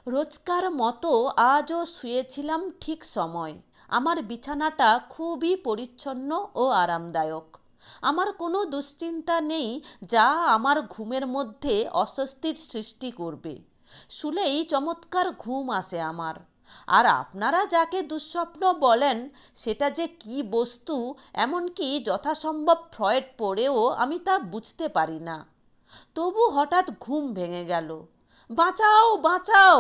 রোজকার মতো আজও শুয়েছিলাম ঠিক সময়। আমার বিছানাটা খুবই পরিচ্ছন্ন ও আরামদায়ক। আমার কোনো দুশ্চিন্তা নেই যা আমার ঘুমের মধ্যে অস্বস্তির সৃষ্টি করবে। শুলেই চমৎকার ঘুম আসে আমার। আর আপনারা যাকে দুঃস্বপ্ন বলেন সেটা যে কী বস্তু, এমনকি যথাসম্ভব ফ্রয়েড পড়েও আমি তা বুঝতে পারি না। তবু হঠাৎ ঘুম ভেঙে গেল। বাঁচাও, বাঁচাও!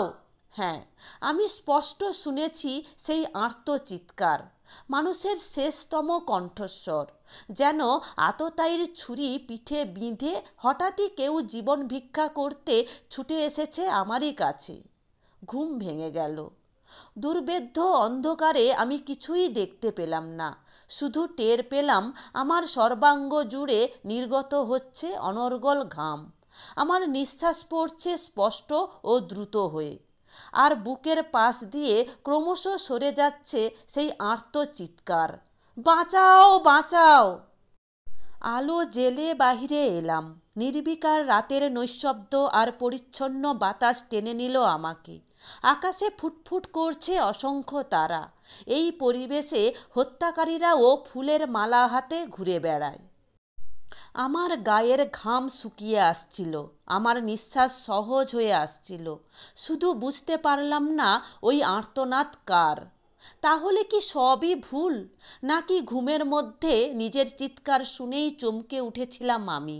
হ্যাঁ, আমি স্পষ্ট শুনেছি সেই আর্ত চিৎকার, মানুষের শেষতম কণ্ঠস্বর, যেন আততায়ীর ছুরি পিঠে বিঁধে হঠাৎই কেউ জীবন ভিক্ষা করতে ছুটে এসেছে আমারই কাছে। ঘুম ভেঙে গেল। দুর্বেদ্য অন্ধকারে আমি কিছুই দেখতে পেলাম না, শুধু টের পেলাম আমার সর্বাঙ্গ জুড়ে নির্গত হচ্ছে অনর্গল ঘাম। আমার নিঃশ্বাস পড়ছে স্পষ্ট ও দ্রুত হয়ে, আর বুকের পাশ দিয়ে ক্রমশ সরে যাচ্ছে সেই আর্ত চিৎকার, বাঁচাও, বাঁচাও! আলো জেলে বাহিরে এলাম। নির্বিকার রাতের নৈঃশব্দ আর পরিচ্ছন্ন বাতাস টেনে নিল আমাকে। আকাশে ফুটফুট করছে অসংখ্য তারা। এই পরিবেশে হত্যাকারীরাও ফুলের মালা হাতে ঘুরে বেড়ায়। আমার গায়ের ঘাম শুকিয়ে আসছিল, আমার নিঃশ্বাস সহজ হয়ে আসছিল। শুধু বুঝতে পারলাম না ওই আর্তনাদ কার। তাহলে কি সবই ভুল, নাকি ঘুমের মধ্যে নিজের চিৎকার শুনেই চমকে উঠেছিলাম আমি?